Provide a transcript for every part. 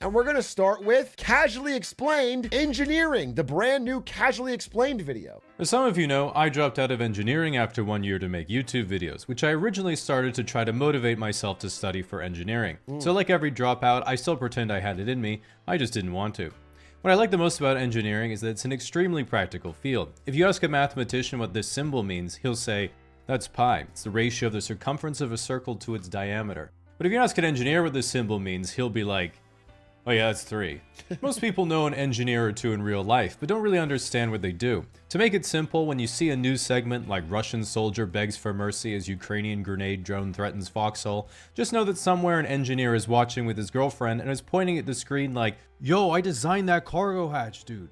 And we're gonna start with Casually Explained Engineering, the brand new Casually Explained video. As some of you know, I dropped out of engineering after 1 year to make YouTube videos, which I originally started to try to motivate myself to study for engineering. So like every dropout, I still pretend I had it in me, I just didn't want to. What I like the most about engineering is that it's an extremely practical field. If you ask a mathematician what this symbol means, he'll say, that's pi. It's the ratio of the circumference of a circle to its diameter. But if you ask an engineer what this symbol means, he'll be like, oh yeah, that's 3. Most people know an engineer or two in real life, but don't really understand what they do. To make it simple, when you see a news segment like Russian soldier begs for mercy as Ukrainian grenade drone threatens foxhole, just know that somewhere an engineer is watching with his girlfriend and is pointing at the screen like, yo, I designed that cargo hatch, dude.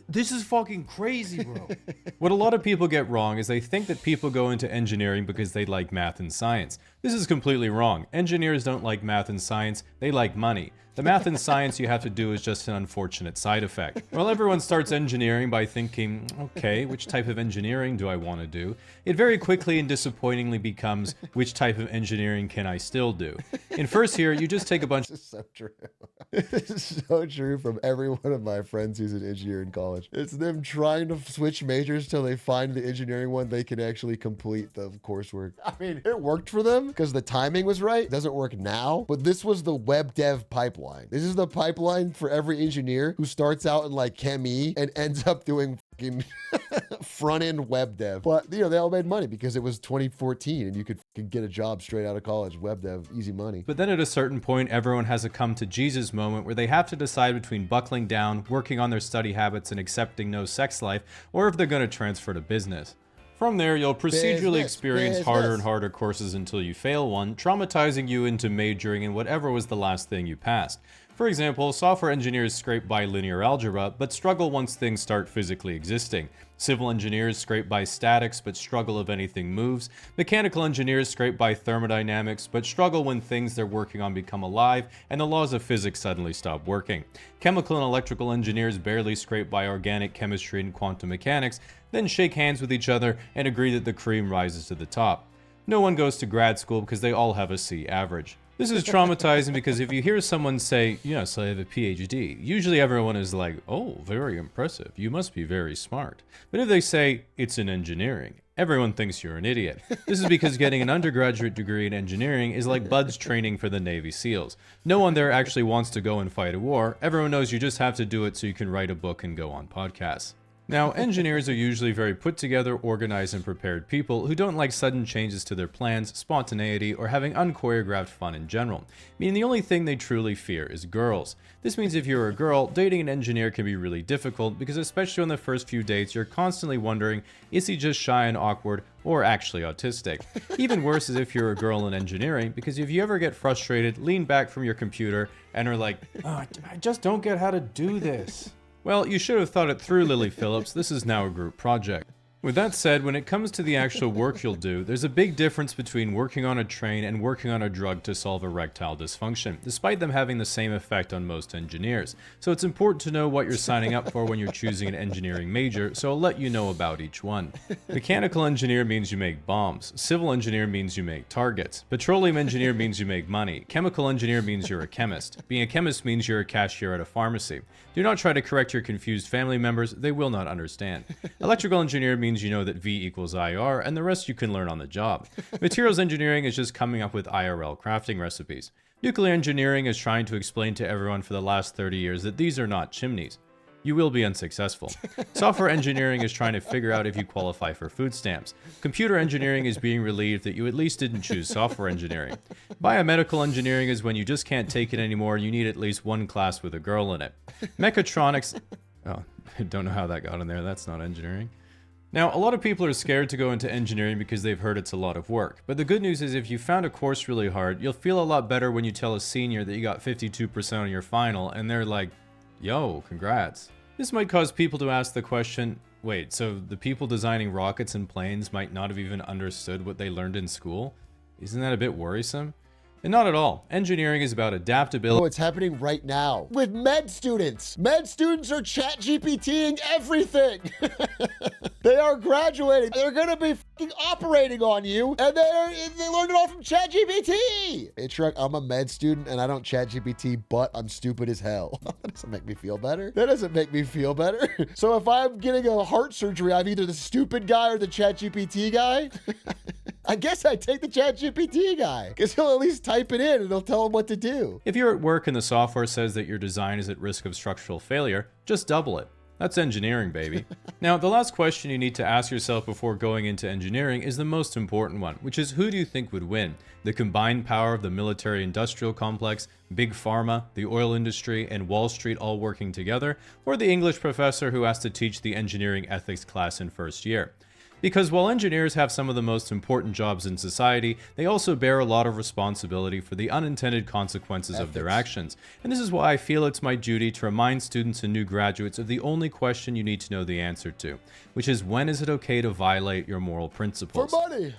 This is fucking crazy, bro. What a lot of people get wrong is they think that people go into engineering because they like math and science. This is completely wrong. Engineers don't like math and science, they like money. The math and science you have to do is just an unfortunate side effect. Well, everyone starts engineering by thinking, okay, which type of engineering do I want to do? It very quickly and disappointingly becomes, which type of engineering can I still do? In first year, you just take a bunch. This is so true. This is so true from every one of my friends who's an engineer in college. It's them trying to switch majors till they find the engineering one they can actually complete the coursework. I mean, it worked for them because the timing was right. It doesn't work now, but this was the web dev pipeline. This is the pipeline for every engineer who starts out in like Chem E and ends up doing fucking front-end web dev. But, you know, they all made money because it was 2014 and you could fucking get a job straight out of college. Web dev, easy money. But then at a certain point, everyone has a come to Jesus moment where they have to decide between buckling down, working on their study habits, and accepting no sex life, or if they're going to transfer to business. From there, you'll procedurally experience harder and harder courses until you fail one, traumatizing you into majoring in whatever was the last thing you passed. For example, software engineers scrape by linear algebra, but struggle once things start physically existing. Civil engineers scrape by statics, but struggle if anything moves. Mechanical engineers scrape by thermodynamics, but struggle when things they're working on become alive and the laws of physics suddenly stop working. Chemical and electrical engineers barely scrape by organic chemistry and quantum mechanics, then shake hands with each other and agree that the cream rises to the top. No one goes to grad school because they all have a C average. This is traumatizing because if you hear someone say, yes, I have a PhD, usually everyone is like, oh, very impressive. You must be very smart. But if they say, it's in engineering, everyone thinks you're an idiot. This is because getting an undergraduate degree in engineering is like buds training for the Navy SEALs. No one there actually wants to go and fight a war. Everyone knows you just have to do it so you can write a book and go on podcasts. Now, engineers are usually very put together, organized, and prepared people who don't like sudden changes to their plans, spontaneity, or having unchoreographed fun in general. Meaning the only thing they truly fear is girls. This means if you're a girl, dating an engineer can be really difficult because especially on the first few dates, you're constantly wondering, is he just shy and awkward or actually autistic? Even worse is if you're a girl in engineering, because if you ever get frustrated, lean back from your computer and are like, oh, I just don't get how to do this. Well, you should have thought it through, Lily Phillips. This is now a group project. With that said, when it comes to the actual work you'll do, there's a big difference between working on a train and working on a drug to solve erectile dysfunction, despite them having the same effect on most engineers. So it's important to know what you're signing up for when you're choosing an engineering major, so I'll let you know about each one. Mechanical engineer means you make bombs. Civil engineer means you make targets. Petroleum engineer means you make money. Chemical engineer means you're a chemist. Being a chemist means you're a cashier at a pharmacy. Do not try to correct your confused family members, they will not understand. Electrical engineer means you know that V equals IR, and the rest you can learn on the job. Materials engineering is just coming up with IRL crafting recipes. Nuclear engineering is trying to explain to everyone for the last 30 years that these are not chimneys. You will be unsuccessful. Software engineering is trying to figure out if you qualify for food stamps. Computer engineering is being relieved that you at least didn't choose software engineering. Biomedical engineering is when you just can't take it anymore and you need at least one class with a girl in it. Mechatronics... Oh, I don't know how that got in there. That's not engineering. Now, a lot of people are scared to go into engineering because they've heard it's a lot of work. But the good news is if you found a course really hard, you'll feel a lot better when you tell a senior that you got 52% on your final and they're like, yo, congrats. This might cause people to ask the question, wait, so the people designing rockets and planes might not have even understood what they learned in school? Isn't that a bit worrisome? And not at all. Engineering is about adaptability. Oh, it's happening right now with med students. Med students are chat GPTing everything. They are graduating. They're going to be fucking operating on you, and they learned it all from ChatGPT. Atrioc, I'm a med student, and I don't ChatGPT, but I'm stupid as hell. That doesn't make me feel better. That doesn't make me feel better. So if I'm getting a heart surgery, I'm either the stupid guy or the ChatGPT guy. I guess I take the ChatGPT guy, because he'll at least type it in and it'll tell him what to do. If you're at work and the software says that your design is at risk of structural failure, just double it. That's engineering, baby. Now, the last question you need to ask yourself before going into engineering is the most important one, which is who do you think would win? The combined power of the military-industrial complex, big pharma, the oil industry, and Wall Street all working together, or the English professor who has to teach the engineering ethics class in first year? Because while engineers have some of the most important jobs in society, they also bear a lot of responsibility for the unintended consequences of their actions. And this is why I feel it's my duty to remind students and new graduates of the only question you need to know the answer to, which is when is it okay to violate your moral principles? For money.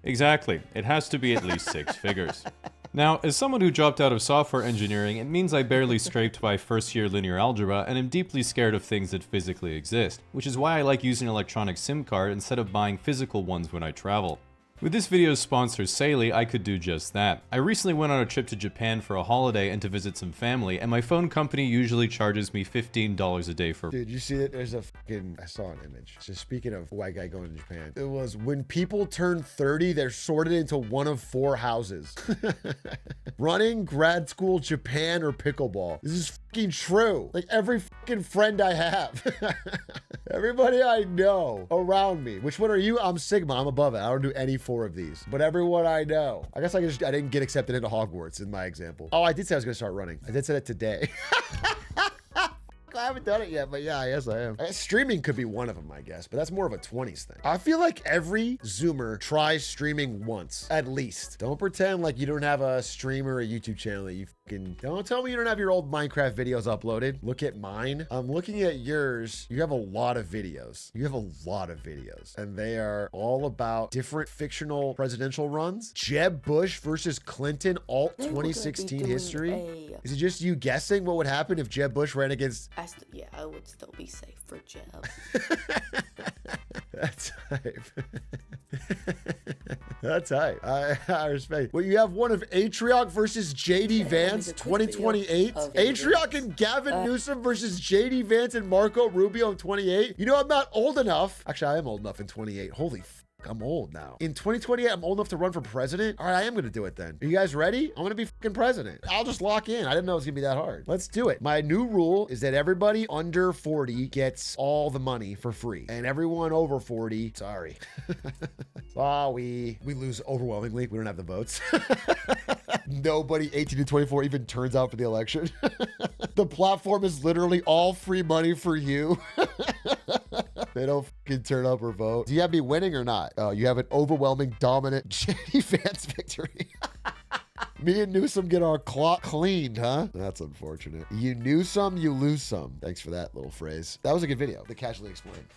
Exactly. It has to be at least 6 figures. Now, as someone who dropped out of software engineering, it means I barely scraped by first-year linear algebra and am deeply scared of things that physically exist, which is why I like using an electronic SIM card instead of buying physical ones when I travel. With this video's sponsor, Saley, I could do just that. I recently went on a trip to Japan for a holiday and to visit some family, and my phone company usually charges me $15 a day for— Dude, you see it? There's a fucking, I saw an image. So speaking of white guy going to Japan, it was when people turn 30, they're sorted into one of 4 houses. Running, grad school, Japan, or pickleball. This is fucking true. Like every fucking friend I have. Everybody I know around me. Which one are you? I'm Sigma. I'm above it. I don't do any 4 of these. But everyone I know. I guess I didn't get accepted into Hogwarts in my example. Oh, I did say I was going to start running. I did say that today. I haven't done it yet, but yeah, yes, I am. Streaming could be one of them, I guess, but that's more of a 20s thing. I feel like every Zoomer tries streaming once, at least. Don't pretend like you don't have a stream or a YouTube channel that you fucking... Don't tell me you don't have your old Minecraft videos uploaded. Look at mine. I'm looking at yours. You have a lot of videos. You have a lot of videos, and they are all about different fictional presidential runs. Jeb Bush versus Clinton, alt 2016 history. Is it just you guessing what would happen if Jeb Bush ran against... Yeah, I would still be safe for Jeb. That's hype. That's hype. I respect. Well, you have one of Atrioc versus JD Vance, 2028. Atrioc and Gavin Newsom versus JD Vance and Marco Rubio in 28. You know, I'm not old enough. Actually, I am old enough in 28. Holy I'm old now. In 2028, I'm old enough to run for president. All right, I am going to do it then. Are you guys ready? I'm going to be fucking president. I'll just lock in. I didn't know it was going to be that hard. Let's do it. My new rule is that everybody under 40 gets all the money for free. And everyone over 40, sorry. We lose overwhelmingly. We don't have the votes. Nobody 18 to 24 even turns out for the election. The platform is literally all free money for you. They don't fucking turn up or vote. Do you have me winning or not? Oh, you have an overwhelming, dominant JD Vance victory. Me and Newsom get our clock cleaned, huh? That's unfortunate. You knew some, you lose some. Thanks for that little phrase. That was a good video. The casually explained.